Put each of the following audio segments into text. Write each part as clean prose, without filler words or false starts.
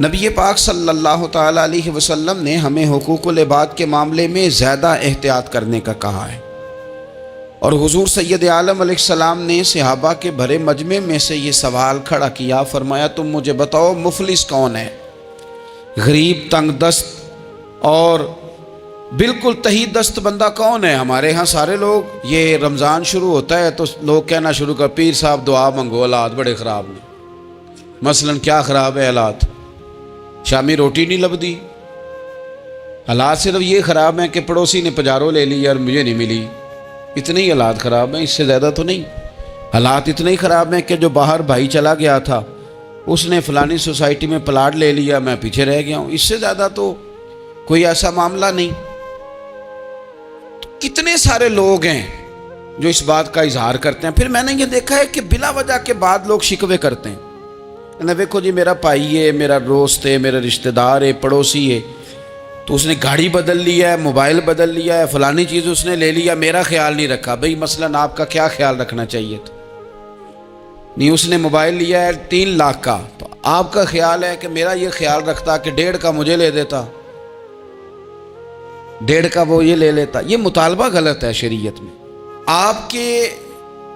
نبی پاک صلی اللہ تعالیٰ علیہ وسلم نے ہمیں حقوق العباد کے معاملے میں زیادہ احتیاط کرنے کا کہا ہے، اور حضور سید عالم علیہ السلام نے صحابہ کے بھرے مجمع میں سے یہ سوال کھڑا کیا، فرمایا تم مجھے بتاؤ مفلس کون ہے؟ غریب، تنگ دست اور بالکل تہی دست بندہ کون ہے؟ ہمارے ہاں سارے لوگ یہ رمضان شروع ہوتا ہے تو لوگ کہنا شروع کر پیر صاحب دعا منگو، حالات بڑے خراب ہیں۔ مثلا کیا خراب ہے حالات؟ شامی روٹی نہیں لبدی، حالات صرف یہ خراب ہیں کہ پڑوسی نے پجارو لے لی اور مجھے نہیں ملی، اتنے ہی حالات خراب ہیں، اس سے زیادہ تو نہیں۔ حالات اتنے ہی خراب ہیں کہ جو باہر بھائی چلا گیا تھا اس نے فلانی سوسائٹی میں پلاٹ لے لیا، میں پیچھے رہ گیا ہوں، اس سے زیادہ تو کوئی ایسا معاملہ نہیں۔ تو کتنے سارے لوگ ہیں جو اس بات کا اظہار کرتے ہیں۔ پھر میں نے یہ دیکھا ہے کہ بلا وجہ کے بعد لوگ شکوے کرتے ہیں، دیکھو جی میرا بھائی ہے، میرا دوست ہے، میرا رشتہ دار ہے، پڑوسی ہے، تو اس نے گاڑی بدل لیا ہے، موبائل بدل لیا ہے، فلانی چیز اس نے لے لیا، میرا خیال نہیں رکھا۔ بھئی مثلا آپ کا کیا خیال رکھنا چاہیے تھا؟ نہیں، اس نے موبائل لیا ہے 3 لاکھ کا، تو آپ کا خیال ہے کہ میرا یہ خیال رکھتا کہ 1.5 کا مجھے لے دیتا، 1.5 کا وہ یہ لے لیتا۔ یہ مطالبہ غلط ہے شریعت میں۔ آپ کے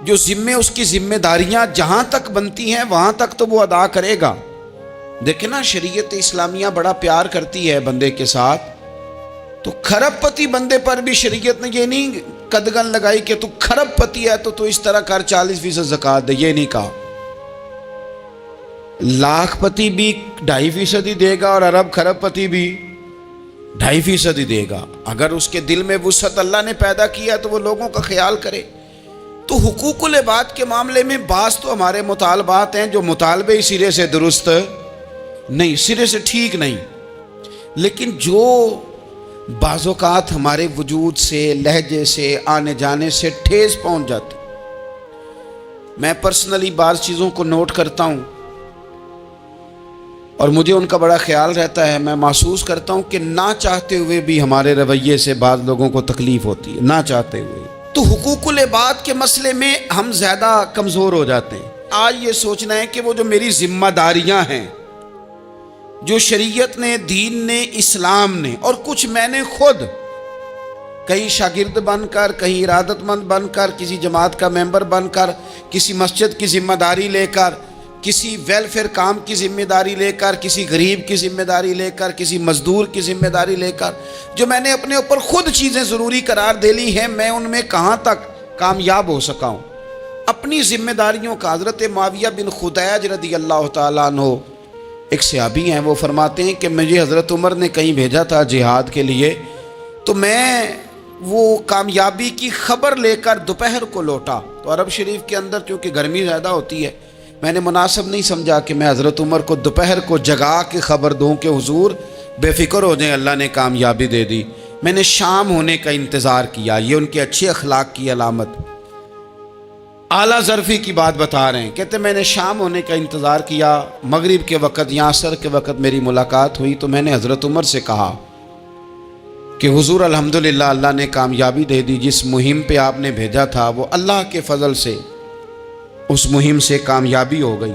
جو ذمے، اس کی ذمہ داریاں جہاں تک بنتی ہیں وہاں تک تو وہ ادا کرے گا۔ دیکھیں نا، شریعت اسلامیہ بڑا پیار کرتی ہے بندے کے ساتھ، تو کھرب پتی بندے پر بھی شریعت نے یہ نہیں قدغن لگائی کہ تو کھرب پتی ہے تو اس طرح کر 40% زکوٰۃ دے، یہ نہیں کہا۔ لاکھ پتی بھی 2.5% ہی دے گا اور ارب کھرب پتی بھی 2.5% ہی دے گا۔ اگر اس کے دل میں وسعت اللہ نے پیدا کیا تو وہ لوگوں کا خیال کرے۔ تو حقوق العباد کے معاملے میں بعض تو ہمارے مطالبات ہیں جو مطالبے سرے سے درست نہیں، سرے سے ٹھیک نہیں، لیکن جو بعض اوقات ہمارے وجود سے، لہجے سے، آنے جانے سے ٹھیس پہنچ جاتی، میں پرسنلی بعض چیزوں کو نوٹ کرتا ہوں اور مجھے ان کا بڑا خیال رہتا ہے۔ میں محسوس کرتا ہوں کہ نہ چاہتے ہوئے بھی ہمارے رویے سے بعض لوگوں کو تکلیف ہوتی ہے، نہ چاہتے ہوئے۔ تو حقوق العباد کے مسئلے میں ہم زیادہ کمزور ہو جاتے ہیں۔ آج یہ سوچنا ہے کہ وہ جو میری ذمہ داریاں ہیں، جو شریعت نے، دین نے، اسلام نے، اور کچھ میں نے خود کہیں شاگرد بن کر، کہیں ارادت مند بن کر، کسی جماعت کا ممبر بن کر، کسی مسجد کی ذمہ داری لے کر، کسی ویلفیئر کام کی ذمہ داری لے کر، کسی غریب کی ذمہ داری لے کر، کسی مزدور کی ذمہ داری لے کر، جو میں نے اپنے اوپر خود چیزیں ضروری قرار دے لی ہیں، میں ان میں کہاں تک کامیاب ہو سکا ہوں اپنی ذمہ داریوں کا۔ حضرت معاویہ بن خدیج رضی اللہ تعالیٰ عنہ ایک صحابی ہیں، وہ فرماتے ہیں کہ مجھے حضرت عمر نے کہیں بھیجا تھا جہاد کے لیے، تو میں وہ کامیابی کی خبر لے کر دوپہر کو لوٹا، تو عرب شریف کے اندر چونکہ گرمی زیادہ ہوتی ہے، میں نے مناسب نہیں سمجھا کہ میں حضرت عمر کو دوپہر کو جگا کے خبر دوں کہ حضور بے فکر ہو جائیں، اللہ نے کامیابی دے دی۔ میں نے شام ہونے کا انتظار کیا، یہ ان کے اچھے اخلاق کی علامت، اعلیٰ ظرفی کی بات بتا رہے ہیں۔ کہتے میں نے شام ہونے کا انتظار کیا، مغرب کے وقت یا عصر کے وقت میری ملاقات ہوئی، تو میں نے حضرت عمر سے کہا کہ حضور الحمدللہ اللہ نے کامیابی دے دی، جس مہم پہ آپ نے بھیجا تھا وہ اللہ کے فضل سے اس مہم سے کامیابی ہو گئی۔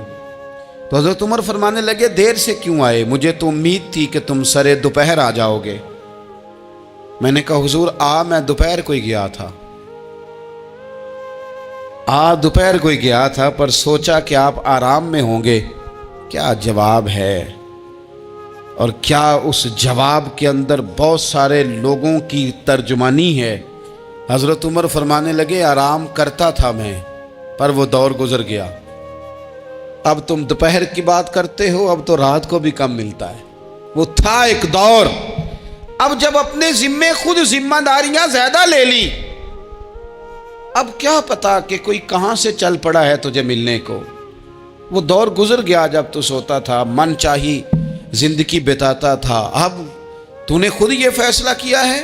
تو حضرت عمر فرمانے لگے دیر سے کیوں آئے؟ مجھے تو امید تھی کہ تم سرے دوپہر آ جاؤ گے۔ میں نے کہا حضور میں دوپہر کو ہی گیا تھا، دوپہر کو ہی گیا تھا، پر سوچا کہ آپ آرام میں ہوں گے۔ کیا جواب ہے، اور کیا اس جواب کے اندر بہت سارے لوگوں کی ترجمانی ہے۔ حضرت عمر فرمانے لگے آرام کرتا تھا میں، پر وہ دور گزر گیا، اب تم دوپہر کی بات کرتے ہو، اب تو رات کو بھی کم ملتا ہے۔ وہ تھا ایک دور، اب جب اپنے ذمے خود ذمہ داریاں زیادہ لے لی، اب کیا پتا کہ کوئی کہاں سے چل پڑا ہے تجھے ملنے کو۔ وہ دور گزر گیا جب تو سوتا تھا، من چاہی زندگی بتاتا تھا، اب تو نے خود یہ فیصلہ کیا ہے،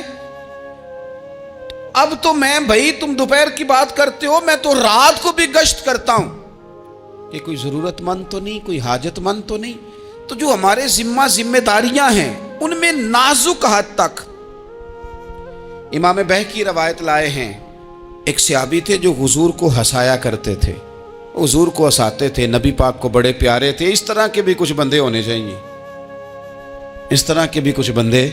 اب تو میں بھائی تم دوپہر کی بات کرتے ہو، میں تو رات کو بھی گشت کرتا ہوں کہ کوئی ضرورت مند تو نہیں، کوئی حاجت مند تو نہیں۔ تو جو ہمارے ذمہ داریاں ہیں ان میں نازک حد تک، امام بہقی روایت لائے ہیں، ایک صحابی تھے جو حضور کو ہنسایا کرتے تھے، حضور کو ہنساتے تھے، نبی پاک کو بڑے پیارے تھے۔ اس طرح کے بھی کچھ بندے ہونے چاہیے اس طرح کے بھی کچھ بندے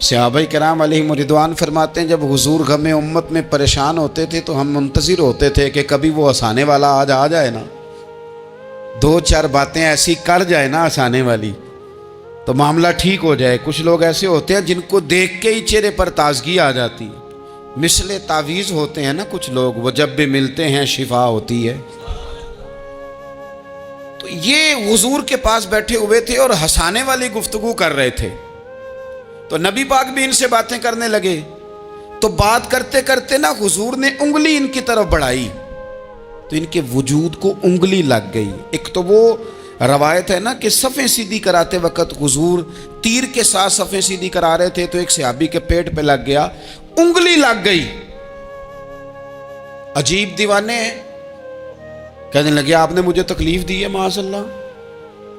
صحابہ کرام علیہم رضوان فرماتے ہیں جب حضور غم امت میں پریشان ہوتے تھے تو ہم منتظر ہوتے تھے کہ کبھی وہ ہنسانے والا آج آ جائے نا، دو چار باتیں ایسی کر جائے نا ہنسانے والی تو معاملہ ٹھیک ہو جائے۔ کچھ لوگ ایسے ہوتے ہیں جن کو دیکھ کے ہی چہرے پر تازگی آ جاتی ہے، مثل تعویذ ہوتے ہیں نا کچھ لوگ، وہ جب بھی ملتے ہیں شفا ہوتی ہے۔ تو یہ حضور کے پاس بیٹھے ہوئے تھے اور ہنسانے والی گفتگو کر رہے تھے، تو نبی پاک بھی ان سے باتیں کرنے لگے۔ تو بات کرتے کرتے نا حضور نے انگلی ان کی طرف بڑھائی تو ان کے وجود کو انگلی لگ گئی۔ ایک تو وہ روایت ہے نا کہ صفیں سیدھی کراتے وقت حضور تیر کے ساتھ صفیں سیدھی کرا رہے تھے تو ایک صحابی کے پیٹ پہ لگ گیا، انگلی لگ گئی۔ عجیب دیوانے ہیں، کہنے لگے آپ نے مجھے تکلیف دی ہے، معاذ اللہ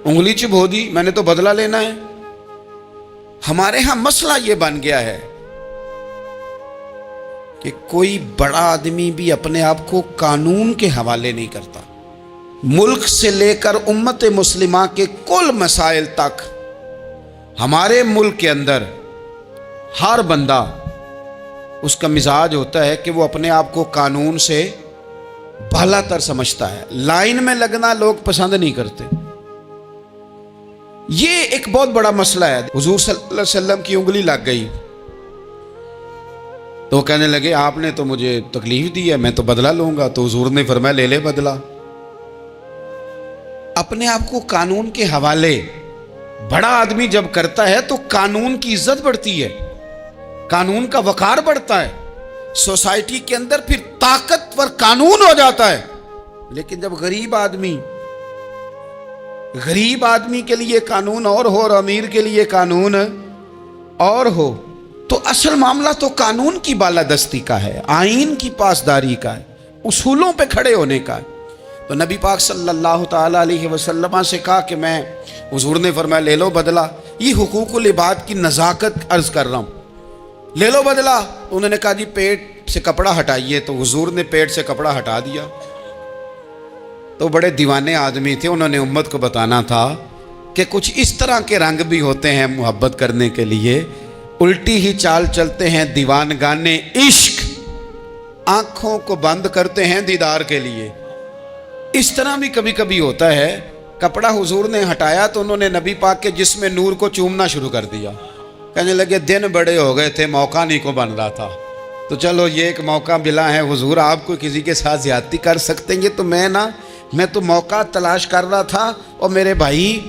انگلی چبھو دی، میں نے تو بدلہ لینا ہے۔ ہمارے ہاں مسئلہ یہ بن گیا ہے کہ کوئی بڑا آدمی بھی اپنے آپ کو قانون کے حوالے نہیں کرتا۔ ملک سے لے کر امت مسلمہ کے کل مسائل تک ہمارے ملک کے اندر ہر بندہ اس کا مزاج ہوتا ہے کہ وہ اپنے آپ کو قانون سے بالا تر سمجھتا ہے۔ لائن میں لگنا لوگ پسند نہیں کرتے۔ یہ ایک بہت بڑا مسئلہ ہے۔ حضور صلی اللہ علیہ وسلم کی انگلی لگ گئی تو کہنے لگے آپ نے تو مجھے تکلیف دی ہے، میں تو بدلہ لوں گا۔ تو حضور نے فرمایا لے لے بدلہ۔ اپنے آپ کو قانون کے حوالے بڑا آدمی جب کرتا ہے تو قانون کی عزت بڑھتی ہے، قانون کا وقار بڑھتا ہے، سوسائٹی کے اندر پھر طاقتور قانون ہو جاتا ہے۔ لیکن جب غریب آدمی کے لیے قانون اور ہو اور امیر کے لیے قانون اور ہو تو اصل معاملہ تو قانون کی بالادستی کا ہے، آئین کی پاسداری کا ہے، اصولوں پہ کھڑے ہونے کا ہے۔ تو نبی پاک صلی اللہ تعالیٰ علیہ وسلم سے کہا کہ میں، حضور نے فرمایا لے لو بدلہ۔ یہ حقوق العباد کی نزاکت عرض کر رہا ہوں، لے لو بدلہ۔ انہوں نے کہا جی پیٹ سے کپڑا ہٹائیے، تو حضور نے پیٹ سے کپڑا ہٹا دیا۔ تو بڑے دیوانے آدمی تھے، انہوں نے امت کو بتانا تھا کہ کچھ اس طرح کے رنگ بھی ہوتے ہیں محبت کرنے کے لیے، الٹی ہی چال چلتے ہیں دیوان گانے عشق، آنکھوں کو بند کرتے ہیں دیدار کے لیے۔ اس طرح بھی کبھی کبھی ہوتا ہے۔ کپڑا حضور نے ہٹایا تو انہوں نے نبی پاک کے جسم نور کو چومنا شروع کر دیا، کہنے لگے دن بڑے ہو گئے تھے، موقع نہیں کو بن رہا تھا، تو چلو یہ ایک موقع ملا ہے، حضور آپ کو کسی کے ساتھ زیادتی کر سکتے ہیں، تو میں تو موقع تلاش کر رہا تھا۔ اور میرے بھائی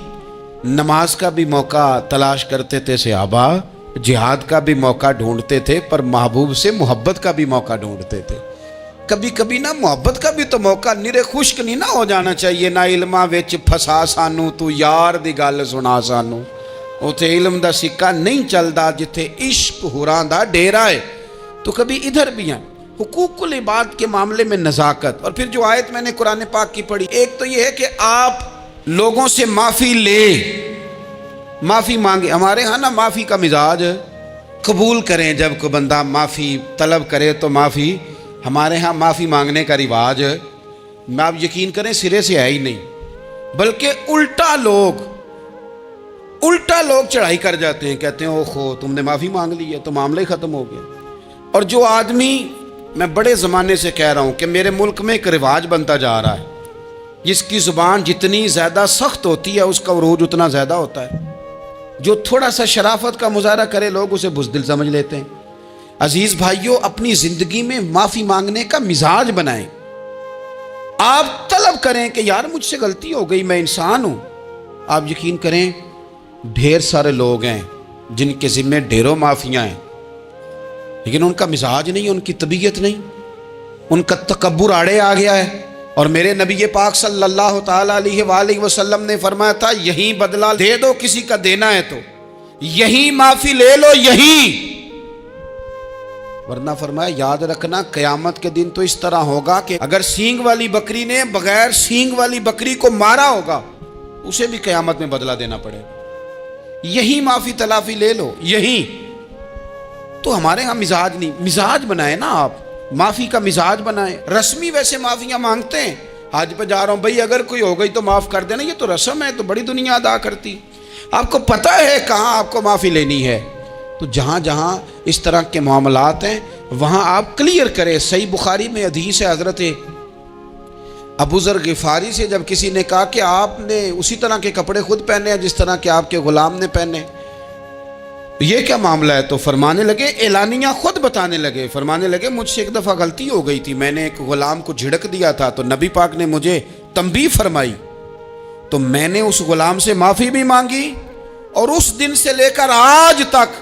نماز کا بھی موقع تلاش کرتے تھے صحابہ، جہاد کا بھی موقع ڈھونڈتے تھے، پر محبوب سے محبت کا بھی موقع ڈھونڈتے تھے۔ کبھی کبھی نا محبت کا بھی تو موقع نرے خشک نہیں نہ ہو جانا چاہیے۔ نہ علماں وچ پھسا سانو تو یار دی گل سنا سانو، اوتھے علم دا سکہ نہیں چلدا جتھے عشق ہوراں دا ڈیرا ہے۔ تو کبھی ادھر بھی ہیں حقوق العباد کے معاملے میں نزاکت۔ اور پھر جو آیت میں نے قرآن پاک کی پڑھی، ایک تو یہ ہے کہ آپ لوگوں سے معافی لے، معافی مانگے۔ ہمارے ہاں نا معافی کا مزاج، قبول کریں جب کوئی بندہ معافی طلب کرے تو معافی، ہمارے ہاں معافی مانگنے کا رواج میں آپ یقین کریں سرے سے ہے ہی نہیں، بلکہ الٹا لوگ چڑھائی کر جاتے ہیں، کہتے ہیں اوہو تم نے معافی مانگ لی ہے تو معاملہ ہی ختم ہو گیا۔ اور جو آدمی، میں بڑے زمانے سے کہہ رہا ہوں کہ میرے ملک میں ایک رواج بنتا جا رہا ہے، جس کی زبان جتنی زیادہ سخت ہوتی ہے اس کا عروج اتنا زیادہ ہوتا ہے۔ جو تھوڑا سا شرافت کا مظاہرہ کرے لوگ اسے بزدل سمجھ لیتے ہیں۔ عزیز بھائیوں، اپنی زندگی میں معافی مانگنے کا مزاج بنائیں۔ آپ طلب کریں کہ یار مجھ سے غلطی ہو گئی، میں انسان ہوں۔ آپ یقین کریں ڈھیر سارے لوگ ہیں جن کے ذمہ ڈھیروں معافیاں ہیں، لیکن ان کا مزاج نہیں، ان کی طبیعت نہیں، ان کا تکبر آڑے آ گیا ہے۔ اور میرے نبی پاک صلی اللہ تعالیٰ علیہ وآلہ وسلم نے فرمایا تھا یہیں بدلہ دے دو، کسی کا دینا ہے تو یہیں معافی لے لو، یہیں، ورنہ فرمایا یاد رکھنا قیامت کے دن تو اس طرح ہوگا کہ اگر سینگ والی بکری نے بغیر سینگ والی بکری کو مارا ہوگا اسے بھی قیامت میں بدلہ دینا پڑے گا۔ یہی معافی تلافی لے لو، یہی۔ تو ہمارے ہاں مزاج نہیں، مزاج بنائیں نا، آپ معافی کا مزاج بنائیں۔ رسمی ویسے معافیاں مانگتے ہیں، حج پہ جا رہا ہوں بھائی اگر کوئی ہو گئی تو معاف کر دینا، یہ تو رسم ہے، تو بڑی دنیا ادا کرتی۔ آپ کو پتہ ہے کہاں آپ کو معافی لینی ہے. تو جہاں جہاں اس طرح کے معاملات ہیں وہاں آپ کلیئر کریں. صحیح بخاری میں حدیث ہے حضرت ابو ذر غفاری سے، جب کسی نے کہا کہ آپ نے اسی طرح کے کپڑے خود پہنے ہیں جس طرح کے آپ کے غلام نے پہنے، یہ کیا معاملہ ہے؟ تو فرمانے لگے، اعلانیہ خود بتانے لگے، فرمانے لگے مجھ سے ایک دفعہ غلطی ہو گئی تھی، میں نے ایک غلام کو جھڑک دیا تھا تو نبی پاک نے مجھے تنبیہ فرمائی، تو میں نے اس غلام سے معافی بھی مانگی، اور اس دن سے لے کر آج تک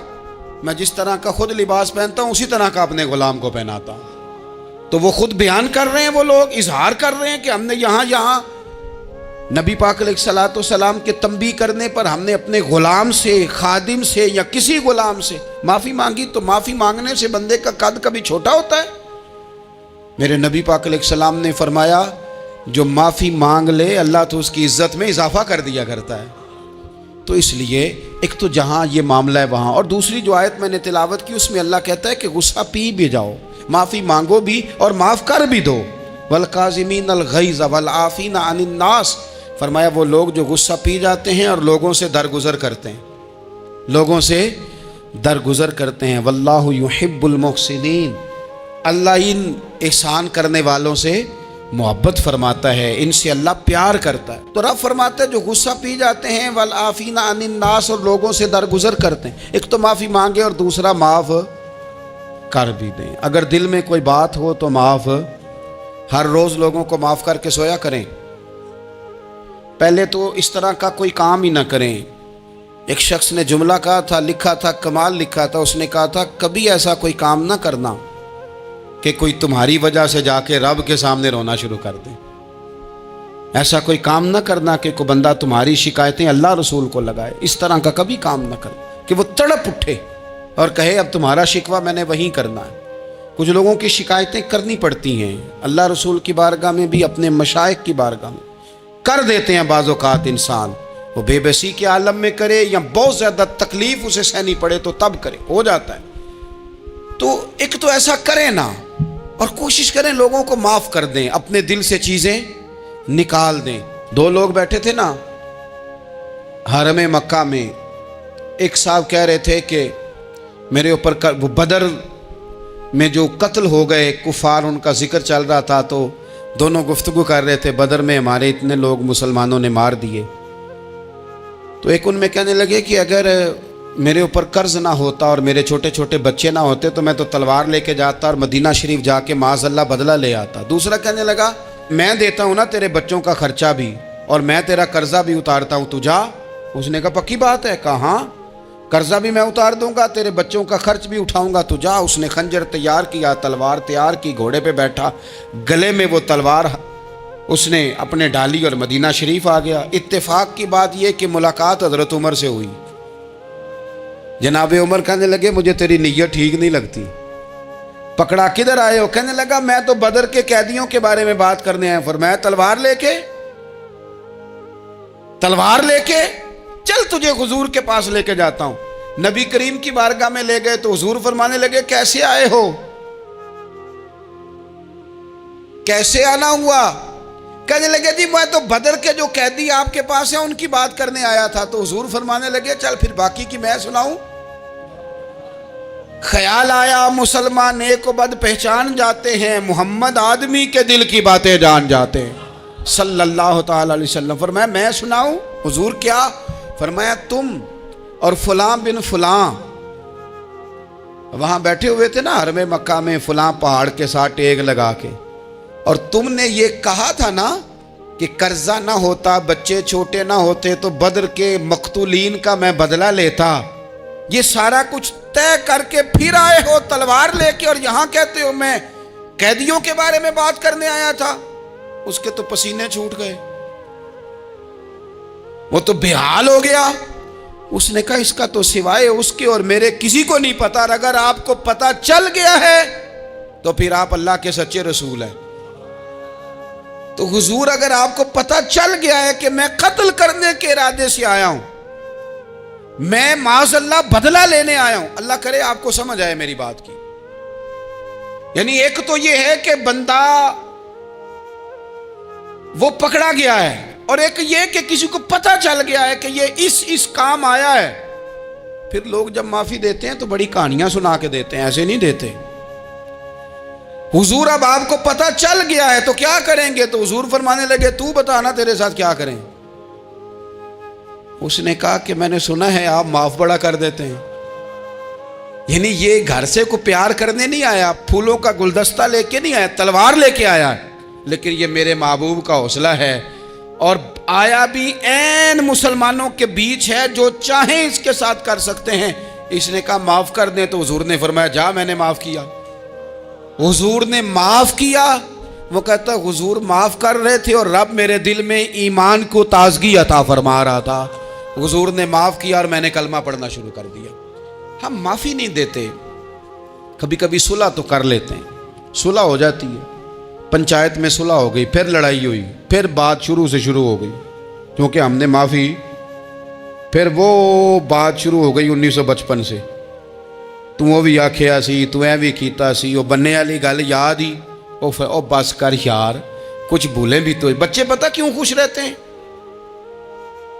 میں جس طرح کا خود لباس پہنتا ہوں اسی طرح کا اپنے غلام کو پہناتا ہوں. تو وہ خود بیان کر رہے ہیں، وہ لوگ اظہار کر رہے ہیں کہ ہم نے یہاں نبی پاک علیہ الصلوۃ والسلام کے تنبیہ کرنے پر ہم نے اپنے غلام سے، خادم سے یا کسی غلام سے معافی مانگی. تو معافی مانگنے سے بندے کا قد کبھی چھوٹا ہوتا ہے؟ میرے نبی پاک علیہ السلام نے فرمایا جو معافی مانگ لے اللہ تو اس کی عزت میں اضافہ کر دیا کرتا ہے. تو اس لیے ایک تو جہاں یہ معاملہ ہے وہاں، اور دوسری جو آیت میں نے تلاوت کی اس میں اللہ کہتا ہے کہ غصہ پی بھی جاؤ، معافی مانگو بھی اور معاف کر بھی دو. والکاظمین الغیظ والعافین عن الناس، فرمایا وہ لوگ جو غصہ پی جاتے ہیں اور لوگوں سے درگزر کرتے ہیں، لوگوں سے درگزر کرتے ہیں. واللہ یحب المحسنین، اللہ ان احسان کرنے والوں سے محبت فرماتا ہے، ان سے اللہ پیار کرتا ہے. تو رب فرماتا ہے جو غصہ پی جاتے ہیں والعافین عن الناس، اور لوگوں سے درگزر کرتے ہیں، ایک تو معافی مانگے اور دوسرا معاف کر بھی دیں. اگر دل میں کوئی بات ہو تو معاف، ہر روز لوگوں کو معاف کر کے سویا کریں. پہلے تو اس طرح کا کوئی کام ہی نہ کریں. ایک شخص نے جملہ کہا تھا، لکھا تھا، کمال لکھا تھا، اس نے کہا تھا کبھی ایسا کوئی کام نہ کرنا کہ کوئی تمہاری وجہ سے جا کے رب کے سامنے رونا شروع کر دے. ایسا کوئی کام نہ کرنا کہ کوئی بندہ تمہاری شکایتیں اللہ رسول کو لگائے. اس طرح کا کبھی کام نہ کر کہ وہ تڑپ اٹھے اور کہے اب تمہارا شکوہ میں نے وہیں کرنا ہے. کچھ لوگوں کی شکایتیں کرنی پڑتی ہیں اللہ رسول کی بارگاہ میں بھی، اپنے مشائخ کی بارگاہ میں کر دیتے ہیں. بعض اوقات انسان وہ بے بسی کے عالم میں کرے یا بہت زیادہ تکلیف اسے سہنی پڑے تو تب کرے، ہو جاتا ہے. تو ایک تو ایسا کریں نا، اور کوشش کریں لوگوں کو معاف کر دیں، اپنے دل سے چیزیں نکال دیں. دو لوگ بیٹھے تھے نا حرم مکہ میں، ایک صاحب کہہ رہے تھے کہ میرے اوپر وہ بدر میں جو قتل ہو گئے کفار، ان کا ذکر چل رہا تھا، تو دونوں گفتگو کر رہے تھے بدر میں ہمارے اتنے لوگ مسلمانوں نے مار دیے. تو ایک ان میں کہنے لگے کہ اگر میرے اوپر قرض نہ ہوتا اور میرے چھوٹے چھوٹے بچے نہ ہوتے تو میں تو تلوار لے کے جاتا اور مدینہ شریف جا کے معاذ اللہ بدلہ لے آتا. دوسرا کہنے لگا میں دیتا ہوں نا تیرے بچوں کا خرچہ بھی اور میں تیرا قرضہ بھی اتارتا ہوں، تو جا. اس نے کہا پکی بات ہے؟ کہا ہاں، قرضہ بھی میں اتار دوں گا، تیرے بچوں کا خرچ بھی اٹھاؤں گا، تو جا. اس نے خنجر تیار کیا، تلوار تیار کی، گھوڑے پہ بیٹھا، گلے میں وہ تلوار اس نے اپنے ڈالی اور مدینہ شریف آ گیا. اتفاق کی بات یہ کہ ملاقات حضرت عمر سے ہوئی. جناب عمر کہنے لگے مجھے تیری نیت ٹھیک نہیں لگتی. پکڑا کدھر آئے ہو؟ کہنے لگا میں تو بدر کے قیدیوں کے بارے میں بات کرنے آیا. فرمایا تلوار لے کے چل تجھے حضور کے پاس لے کے جاتا ہوں. نبی کریم کی بارگاہ میں لے گئے تو حضور فرمانے لگے کیسے آئے ہو؟ کیسے آنا ہوا؟ کہنے لگے جی میں تو بدر کے جو قیدی آپ کے پاس ہیں ان کی بات کرنے آیا تھا. تو حضور فرمانے لگے چل پھر باقی کی میں سناؤں. خیال آیا مسلمان نیک و بد پہچان جاتے ہیں، محمد آدمی کے دل کی باتیں جان جاتے ہیں صلی اللہ تعالی علیہ وسلم. فرمایا میں سناؤں؟ حضور کیا؟ فرمایا تم اور فلاں بن فلاں وہاں بیٹھے ہوئے تھے نا حرم مکہ میں فلاں پہاڑ کے ساتھ ٹیک لگا کے، اور تم نے یہ کہا تھا نا کہ قرضہ نہ ہوتا، بچے چھوٹے نہ ہوتے تو بدر کے مقتولین کا میں بدلہ لیتا. یہ سارا کچھ طے کر کے پھر آئے ہو تلوار لے کے، اور یہاں کہتے ہو میں قیدیوں کے بارے میں بات کرنے آیا تھا. اس کے تو پسینے چھوٹ گئے، وہ تو بے حال ہو گیا. اس نے کہا اس کا تو سوائے اس کے اور میرے کسی کو نہیں پتا، اور اگر آپ کو پتا چل گیا ہے تو پھر آپ اللہ کے سچے رسول ہیں. تو حضور اگر آپ کو پتا چل گیا ہے کہ میں قتل کرنے کے ارادے سے آیا ہوں، میں معاذ اللہ بدلہ لینے آیا ہوں، اللہ کرے آپ کو سمجھ آئے میری بات کی. یعنی ایک تو یہ ہے کہ بندہ وہ پکڑا گیا ہے اور ایک یہ کہ کسی کو پتہ چل گیا ہے کہ یہ اس کام آیا ہے، پھر لوگ جب معافی دیتے ہیں تو بڑی کہانیاں سنا کے دیتے ہیں، ایسے نہیں دیتے۔ حضور اب آپ کو پتہ چل گیا ہے تو کیا کریں گے؟ تو حضور فرمانے لگے تو بتا نا تیرے ساتھ کیا کریں۔ اس نے کہا کہ میں نے سنا ہے آپ معاف بڑا کر دیتے ہیں، یعنی یہ گھر سے کو پیار کرنے نہیں آیا، پھولوں کا گلدستہ لے کے نہیں آیا، تلوار لے کے آیا، لیکن یہ میرے محبوب کا حوصلہ ہے، اور آیا بھی عین مسلمانوں کے بیچ ہے، جو چاہیں اس کے ساتھ کر سکتے ہیں۔ اس نے کہا معاف کر دیں، تو حضور نے فرمایا جا میں نے معاف کیا۔ حضور نے معاف کیا۔ وہ کہتا حضور معاف کر رہے تھے اور رب میرے دل میں ایمان کو تازگی عطا فرما رہا تھا، حضور نے معاف کیا اور میں نے کلمہ پڑھنا شروع کر دیا۔ ہم معافی نہیں دیتے، کبھی کبھی صلح تو کر لیتے ہیں، صلح ہو جاتی ہے، پنچایت میں صلح ہو گئی، پھر لڑائی ہوئی، پھر بات شروع سے شروع ہو گئی، کیونکہ ہم نے معافی، پھر وہ بات شروع ہو گئی 1955 سے، تو وہ بھی آکھیا سی، تو اے بھی کیتا سی، وہ بننے والی گل یاد ہی، او بس کر یار، کچھ بھولیں بھی تو۔ بچے پتہ کیوں خوش رہتے ہیں؟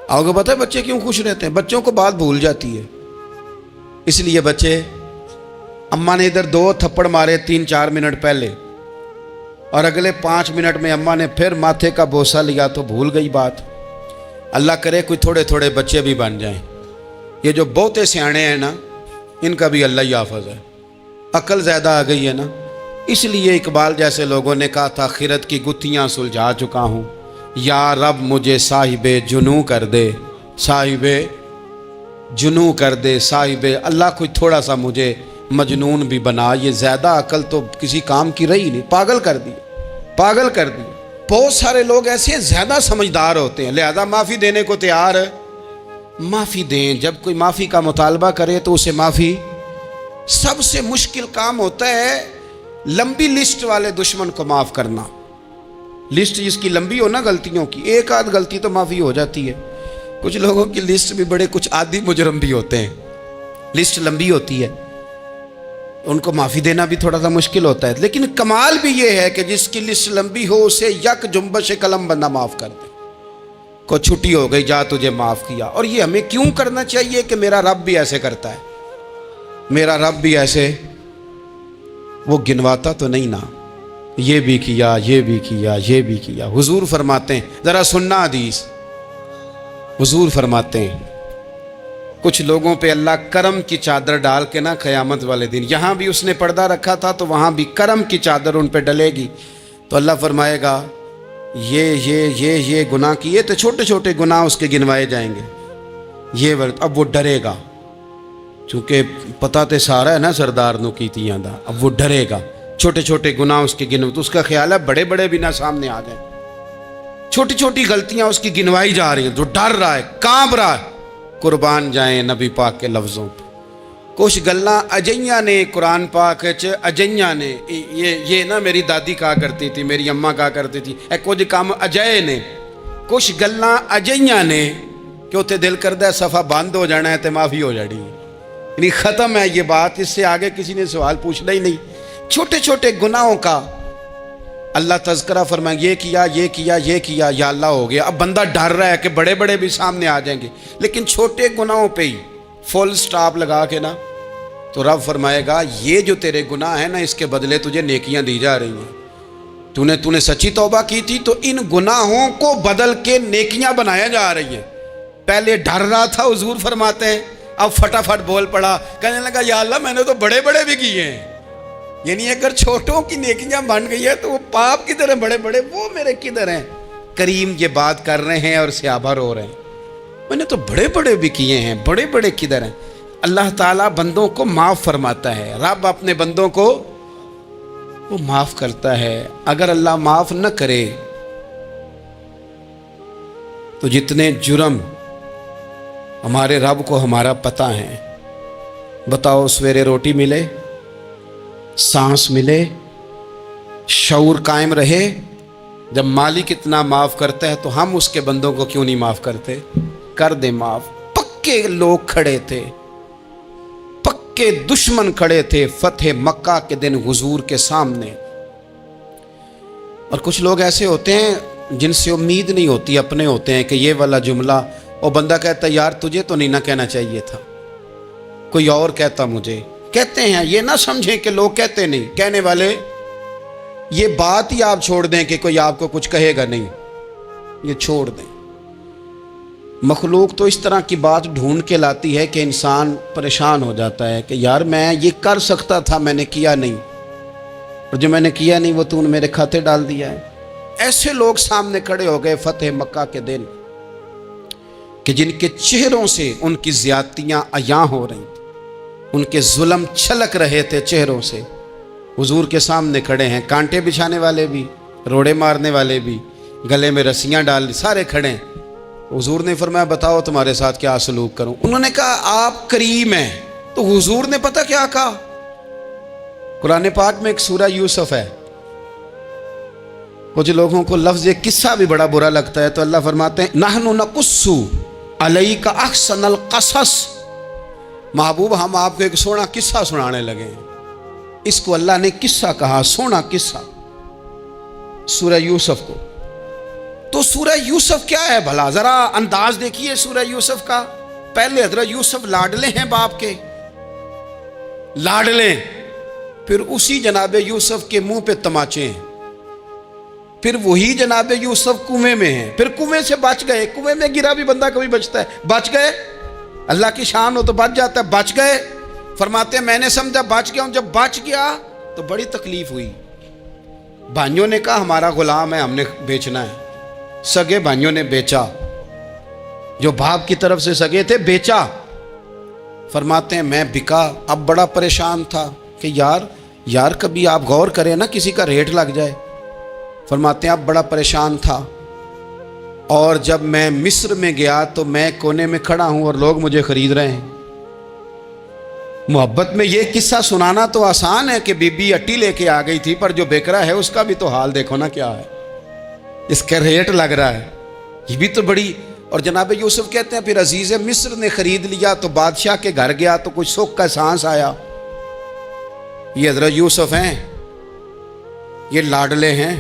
آپ کو پتہ ہے بچے کیوں خوش رہتے ہیں؟ بچوں کو بات بھول جاتی ہے، اس لیے بچے، اماں نے ادھر 2 تھپڑ مارے 3-4 منٹ پہلے، اور اگلے 5 منٹ میں اماں نے پھر ماتھے کا بوسہ لیا تو بھول گئی بات۔ اللہ کرے کوئی تھوڑے تھوڑے بچے بھی بن جائیں، یہ جو بہتے سیانے ہیں نا، ان کا بھی اللہ ہی حافظ ہے، عقل زیادہ آ گئی ہے نا۔ اس لیے اقبال جیسے لوگوں نے کہا تھا خرد کی گتھیاں سلجھا چکا ہوں، یا رب مجھے صاحب جنوں کر دے، صاحب جنوں کر دے، صاحب اللہ کوئی تھوڑا سا مجھے مجنون بھی بنا، یہ زیادہ عقل تو کسی کام کی رہی نہیں، پاگل کر دی، پاگل کر دی۔ بہت سارے لوگ ایسے زیادہ سمجھدار ہوتے ہیں، لہذا معافی دینے کو تیار، معافی دیں۔ جب کوئی معافی کا مطالبہ کرے تو اسے معافی، سب سے مشکل کام ہوتا ہے لمبی لسٹ والے دشمن کو معاف کرنا۔ لسٹ جس کی لمبی ہو نا غلطیوں کی، ایک آدھ غلطی تو معافی ہو جاتی ہے، کچھ لوگوں کی لسٹ بھی بڑے کچھ عادی مجرم بھی ہوتے ہیں، لسٹ لمبی ہوتی ہے، ان کو معافی دینا بھی تھوڑا سا مشکل ہوتا ہے۔ لیکن کمال بھی یہ ہے کہ جس کی لسٹ لمبی ہو اسے یک جنبش قلم بندہ معاف کر دے، کو چھٹی ہو گئی جا تجھے معاف کیا۔ اور یہ ہمیں کیوں کرنا چاہیے کہ میرا رب بھی ایسے کرتا ہے، میرا رب بھی ایسے، وہ گنواتا تو نہیں نا، یہ بھی کیا، یہ بھی کیا، یہ بھی کیا۔ حضور فرماتے ہیں، ذرا سننا حدیث، حضور فرماتے ہیں کچھ لوگوں پہ اللہ کرم کی چادر ڈال کے نا قیامت والے دن، یہاں بھی اس نے پردہ رکھا تھا تو وہاں بھی کرم کی چادر ان پہ ڈلے گی، تو اللہ فرمائے گا یہ گناہ کیے تو چھوٹے چھوٹے گناہ اس کے گنوائے جائیں گے، یہ اب وہ ڈرے گا، چونکہ پتہ تے سارا ہے نا سردار نو کیتیاں دا، اب وہ ڈرے گا، چھوٹے چھوٹے گناہ اس کے گنو، تو اس کا خیال ہے بڑے بڑے بھی نہ سامنے آ جائیں، چھوٹی چھوٹی غلطیاں اس کی گنوائی جا رہی ہیں، جو ڈر رہا ہے، کانپ رہا ہے۔ قربان جائیں نبی پاک کے لفظوں پہ، کچھ گلاں اجیاں نے قرآن پاک اجیاں نے، یہ نا میری دادی کہا کرتی تھی، میری اماں کہا کرتی تھی، اے کچھ کام اجائے نے، کچھ گلاں اجیاں نے کہ اتنے دل کردہ ہے صفحہ بند ہو جانا ہے تو معافی ہو جانی ہے، یعنی ختم ہے یہ بات، اس سے آگے کسی نے سوال پوچھنا ہی نہیں۔ چھوٹے چھوٹے گناہوں کا اللہ تذکرہ فرمائیں، یہ کیا یہ کیا یہ کیا، یا اللہ ہو گیا۔ اب بندہ ڈر رہا ہے کہ بڑے بڑے بھی سامنے آ جائیں گے، لیکن چھوٹے گناہوں پہ ہی فل سٹاپ لگا کے نا، تو رب فرمائے گا یہ جو تیرے گناہ ہیں نا اس کے بدلے تجھے نیکیاں دی جا رہی ہیں، تو نے سچی توبہ کی تھی تو ان گناہوں کو بدل کے نیکیاں بنایا جا رہی ہیں۔ پہلے ڈر رہا تھا، حضور فرماتے ہیں، اب فٹافٹ بول پڑا، کہنے لگا یا اللہ میں نے تو بڑے بڑے بھی کیے ہیں، یعنی اگر چھوٹوں کی نیکیاں بن گئی ہے تو وہ پاپ کدھر ہیں بڑے بڑے، وہ میرے کدھر ہیں۔ کریم یہ بات کر رہے ہیں اور صحابہ رو رہے ہیں، میں نے تو بڑے بڑے بھی کیے ہیں، بڑے بڑے کدھر ہیں۔ اللہ تعالیٰ بندوں کو معاف فرماتا ہے، رب اپنے بندوں کو وہ معاف کرتا ہے۔ اگر اللہ معاف نہ کرے تو جتنے جرم ہمارے رب کو ہمارا پتہ ہے، بتاؤ سویرے روٹی ملے، سانس ملے، شعور قائم رہے، جب مالک اتنا معاف کرتا ہے تو ہم اس کے بندوں کو کیوں نہیں معاف کرتے؟ کر دے معاف۔ پکے لوگ کھڑے تھے، پکے دشمن کھڑے تھے فتح مکہ کے دن حضور کے سامنے، اور کچھ لوگ ایسے ہوتے ہیں جن سے امید نہیں ہوتی اپنے ہوتے ہیں کہ یہ والا جملہ، اور بندہ کہتا ہے یار تجھے تو نہیں نہ کہنا چاہیے تھا، کوئی اور کہتا مجھے. کہتے ہیں، یہ نہ سمجھیں کہ لوگ کہتے نہیں، کہنے والے یہ بات ہی آپ چھوڑ دیں کہ کوئی آپ کو کچھ کہے گا نہیں، یہ چھوڑ دیں. مخلوق تو اس طرح کی بات ڈھونڈ کے لاتی ہے کہ انسان پریشان ہو جاتا ہے کہ یار میں یہ کر سکتا تھا، میں نے کیا نہیں، اور جو میں نے کیا نہیں وہ تو نے میرے کھاتے ڈال دیا ہے. ایسے لوگ سامنے کھڑے ہو گئے فتح مکہ کے دن کہ جن کے چہروں سے ان کی زیادتیاں عیاں ہو رہی تھیں، ان کے ظلم چھلک رہے تھے چہروں سے. حضور کے سامنے کھڑے ہیں، کانٹے بچھانے والے بھی، روڑے مارنے والے بھی، گلے میں رسیاں ڈال، سارے کھڑے ہیں. حضور نے فرمایا بتاؤ تمہارے ساتھ کیا سلوک کروں. انہوں نے کہا آپ کریم ہیں. تو حضور نے پتہ کیا کہا؟ قرآن پاک میں ایک سورہ یوسف ہے، کچھ لوگوں کو لفظ یہ قصہ بھی بڑا برا لگتا ہے، تو اللہ فرماتے ہیں نحن نقص علیک احسن القصص. محبوب ہم آپ کو ایک سونا قصہ سنانے لگے ہیں. اس کو اللہ نے قصہ کہا، سونا قصہ، سورہ یوسف کو. تو سورہ یوسف کیا ہے بھلا؟ ذرا انداز دیکھیے سورہ یوسف کا. پہلے حضرت یوسف لاڈلے ہیں باپ کے، لاڈلے، پھر اسی جناب یوسف کے منہ پہ تماچے ہیں، پھر وہی جناب یوسف کنویں میں ہیں، پھر کنویں سے بچ گئے. کنویں میں گرا بھی بندہ کبھی بچتا ہے، بچ گئے، اللہ کی شان ہو تو بچ جاتا ہے، بچ گئے. فرماتے ہیں میں نے سمجھا بچ گیا ہوں، جب بچ گیا تو بڑی تکلیف ہوئی. بھائیوں نے کہا ہمارا غلام ہے، ہم نے بیچنا ہے. سگے بھائیوں نے بیچا، جو باپ کی طرف سے سگے تھے بیچا. فرماتے ہیں میں بکا. اب بڑا پریشان تھا کہ یار کبھی آپ غور کریں نا، کسی کا ریٹ لگ جائے. فرماتے ہیں اب بڑا پریشان تھا، اور جب میں مصر میں گیا تو میں کونے میں کھڑا ہوں اور لوگ مجھے خرید رہے ہیں. محبت میں یہ قصہ سنانا تو آسان ہے کہ بی بی اٹی لے کے آ گئی تھی، پر جو بیکرا ہے اس کا بھی تو حال دیکھو نا کیا ہے، اس کا ریٹ لگ رہا ہے. یہ بھی تو بڑی. اور جناب یوسف کہتے ہیں پھر عزیز مصر نے خرید لیا تو بادشاہ کے گھر گیا تو کچھ سکھ کا سانس آیا. یہ حضرت یوسف ہیں، یہ لاڈلے ہیں.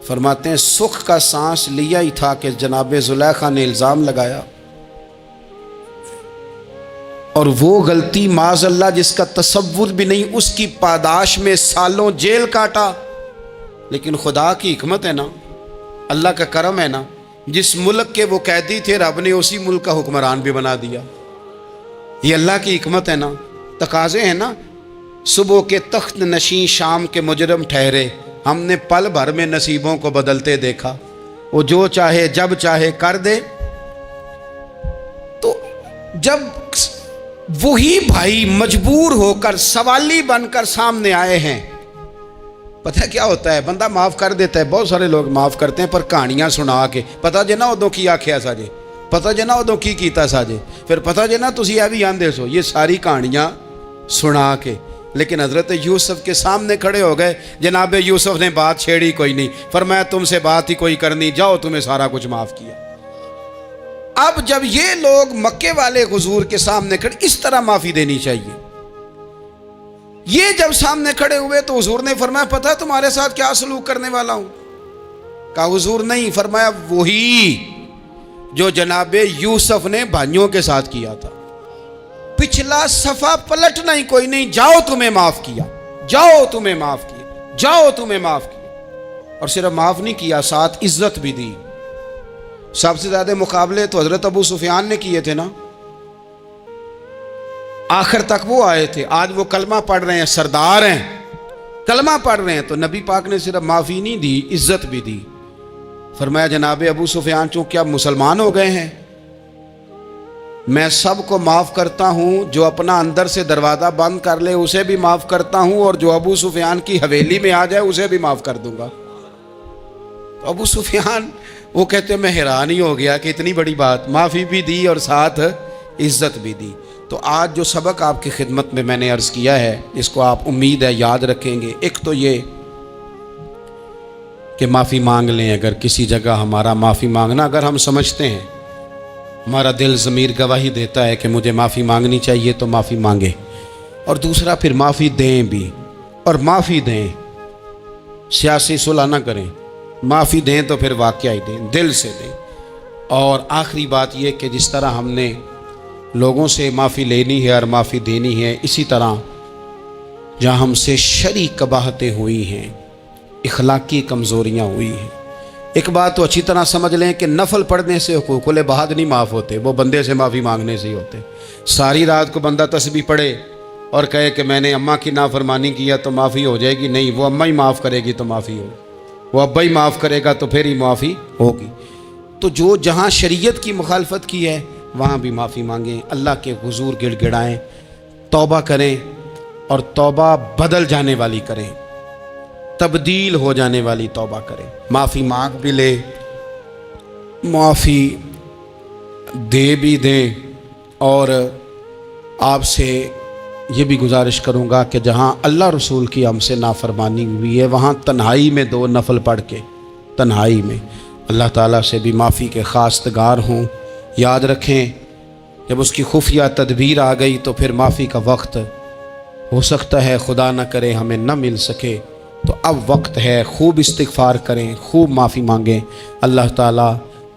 فرماتے ہیں سکھ کا سانس لیا ہی تھا کہ جناب زلیخا نے الزام لگایا، اور وہ غلطی معاذ اللہ جس کا تصور بھی نہیں، اس کی پاداش میں سالوں جیل کاٹا. لیکن خدا کی حکمت ہے نا، اللہ کا کرم ہے نا، جس ملک کے وہ قیدی تھے رب نے اسی ملک کا حکمران بھی بنا دیا. یہ اللہ کی حکمت ہے نا، تقاضے ہیں نا. صبح کے تخت نشین شام کے مجرم ٹھہرے، ہم نے پل بھر میں نصیبوں کو بدلتے دیکھا. وہ جو چاہے جب چاہے کر دے. تو جب وہی بھائی مجبور ہو کر سوالی بن کر سامنے آئے ہیں، پتہ کیا ہوتا ہے، بندہ معاف کر دیتا ہے. بہت سارے لوگ معاف کرتے ہیں پر کہانیاں سنا کے، پتہ جے نہ ادوں کی آکھیا ساجے، پتہ جے نہ ادوں کی کیتا ساجے، پھر پتہ جے نہ تسی اے بھی آندے سو. یہ ساری کہانیاں سنا کے. لیکن حضرت یوسف کے سامنے کھڑے ہو گئے. جناب یوسف نے بات چھیڑی کوئی نہیں، فرمایا تم سے بات ہی کوئی کرنی، جاؤ تمہیں سارا کچھ معاف کیا. اب جب یہ لوگ مکے والے حضور کے سامنے کھڑے، اس طرح معافی دینی چاہیے. یہ جب سامنے کھڑے ہوئے تو حضور نے فرمایا پتہ تمہارے ساتھ کیا سلوک کرنے والا ہوں؟ کہا حضور نہیں. فرمایا وہی جو جناب یوسف نے بھائیوں کے ساتھ کیا تھا. پچھلا صفحہ پلٹنا ہی کوئی نہیں، جاؤ تمہیں معاف کیا، جاؤ تمہیں معاف کیا، جاؤ تمہیں معاف کیا. اور صرف معاف نہیں کیا، ساتھ عزت بھی دی. سب سے زیادہ مقابلے تو حضرت ابو سفیان نے کیے تھے نا، آخر تک وہ آئے تھے. آج وہ کلمہ پڑھ رہے ہیں، سردار ہیں، کلمہ پڑھ رہے ہیں. تو نبی پاک نے صرف معافی نہیں دی، عزت بھی دی. فرمایا جناب ابو سفیان چونکہ اب مسلمان ہو گئے ہیں، میں سب کو معاف کرتا ہوں. جو اپنا اندر سے دروازہ بند کر لے اسے بھی معاف کرتا ہوں، اور جو ابو سفیان کی حویلی میں آ جائے اسے بھی معاف کر دوں گا. تو ابو سفیان وہ کہتے ہیں میں حیران ہی ہو گیا کہ اتنی بڑی بات، معافی بھی دی اور ساتھ عزت بھی دی. تو آج جو سبق آپ کی خدمت میں نے عرض کیا ہے، اس کو آپ امید ہے یاد رکھیں گے. ایک تو یہ کہ معافی مانگ لیں. اگر کسی جگہ ہمارا معافی مانگنا، اگر ہم سمجھتے ہیں، ہمارا دل ضمیر گواہی دیتا ہے کہ مجھے معافی مانگنی چاہیے، تو معافی مانگیں. اور دوسرا پھر معافی دیں بھی، اور معافی دیں، سیاسی صلح نہ کریں. معافی دیں تو پھر واقعی دیں، دل سے دیں۔ اور آخری بات یہ کہ جس طرح ہم نے لوگوں سے معافی لینی ہے اور معافی دینی ہے، اسی طرح جہاں ہم سے شرعی قباحتیں ہوئی ہیں، اخلاقی کمزوریاں ہوئی ہیں، ایک بات تو اچھی طرح سمجھ لیں کہ نفل پڑھنے سے حقوق العباد نہیں معاف ہوتے، وہ بندے سے معافی مانگنے سے ہی ہوتے۔ ساری رات کو بندہ تسبیح پڑھے اور کہے کہ میں نے اماں کی نافرمانی کیا تو معافی ہو جائے گی، نہیں، وہ اماں ہی معاف کرے گی تو معافی ہوگی، وہ ابا ہی معاف کرے گا تو پھر ہی معافی ہوگی۔ تو جو جہاں شریعت کی مخالفت کی ہے وہاں بھی معافی مانگیں، اللہ کے حضور گڑ گڑائیں، توبہ کریں، اور توبہ بدل جانے والی کریں، تبدیل ہو جانے والی توبہ کریں۔ معافی مانگ بھی لے، معافی دے بھی دیں، اور آپ سے یہ بھی گزارش کروں گا کہ جہاں اللہ رسول کی ہم سے نافرمانی ہوئی ہے وہاں تنہائی میں 2 نفل پڑھ کے، تنہائی میں اللہ تعالیٰ سے بھی معافی کے خواستگار ہوں۔ یاد رکھیں جب اس کی خفیہ تدبیر آ گئی تو پھر معافی کا وقت ہو سکتا ہے خدا نہ کرے ہمیں نہ مل سکے، تو اب وقت ہے، خوب استغفار کریں، خوب معافی مانگیں۔ اللہ تعالیٰ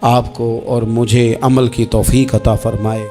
آپ کو اور مجھے عمل کی توفیق عطا فرمائے۔